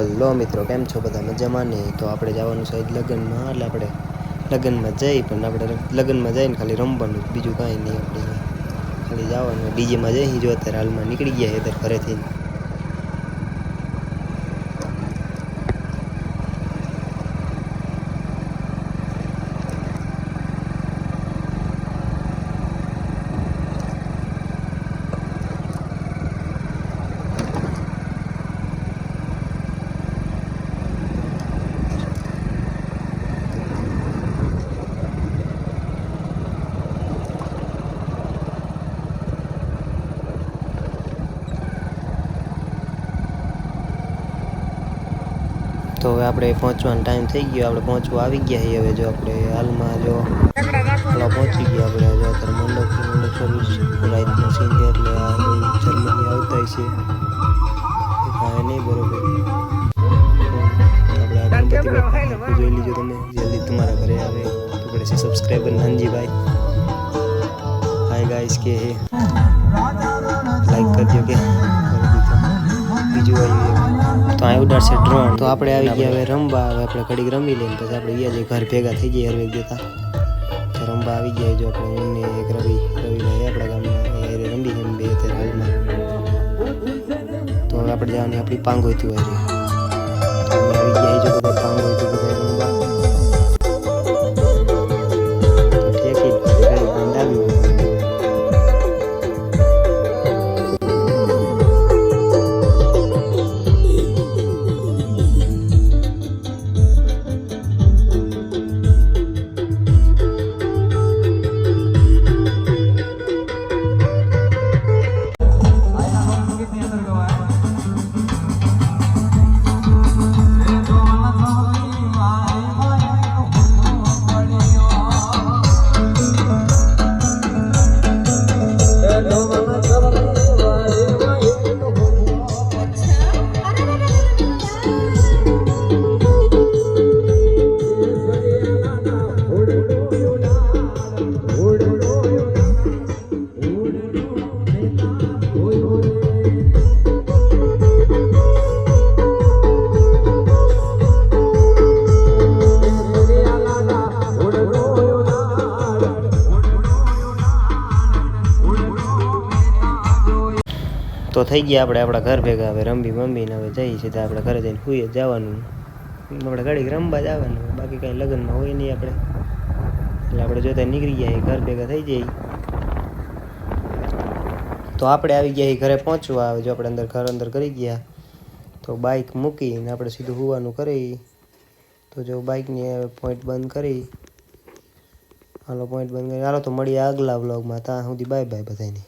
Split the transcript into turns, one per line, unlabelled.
Hello મિત્રો, કેમ છો બધા? મજામાં ને? તો આપણે જવાનું છે લગ્નમાં, એટલે આપણે લગ્નમાં જઈ, પણ આપણે લગ્નમાં જઈને ખાલી રમવાનું, બીજું કાંઈ નહીં. આપણે ખાલી જવાનું ડીજેમાં જઈ. જો અત્યારે હાલમાં નીકળી ગયા અત્યારે ઘરેથી. તો હવે આપણે પહોંચવાનો ટાઈમ થઈ ગયો, આપણે પહોંચવા આવી ગયા છીએ. હવે જો આપણે હાલમાં જો પહોંચી ગયા આપણે. જો અત્યારે મંડપ સર્વિસ રાઈતનું સીન છે, એટલે આ જર્મની આવતા છે કાંઈ નહીં બરોબર. આપણે આ ગણપતિ બાપા જોઈ લીધો તમે, જલ્દી તમારા ઘરે આવે તો પડે છે સબસ્ક્રાઈબર નાનજીભાઈ. હાય ગાઈસ કે લાઈક કરજો કે બીજું આવ્યું તો અહીં ઉડાડશે ડ્રોન. તો આપણે આવી ગયા હવે રમવા. હવે આપણે ઘડીક રમી લઈને પછી આપણે ગયા જઈએ ઘર ભેગા થઈ જઈએ હરવેક દેતા. તો રમવા આવી ગયા. જો આપણે એમને એક રવિભાઈ આપણા ગામના રમી એમ બે અત્યારે હાલમાં. તો હવે આપણે જવાની આપણી પાંગોઈથી હોય આવી ગયા. જો બધા પાંગોઈથી બધા રમવા તો થઈ ગયા આપણે આપણા ઘર ભેગા. હવે રમી મમ્મીને હવે જઈએ સીધા આપણે ઘરે જઈને સુઈ જ જવાનું. આપણે ઘડીક રમવા જવાનું, બાકી કાંઈ લગ્નમાં હોય નહીં આપણે. એટલે આપણે જોતા નીકળી ગયા ઘર ભેગા થઈ જાય. તો આપણે આવી ગયા ઘરે પહોંચવા. હવે જો આપણે ઘર અંદર કરી ગયા તો બાઇક મૂકીને આપણે સીધું સુવાનું કરી. તો જો બાઇકની પોઈન્ટ બંધ કરી. હાલો પોઈન્ટ બંધ કરી. હાલો તો મળીએ આગલા વ્લોગમાં. ત્યાં સુધી બાય બાય બધાને.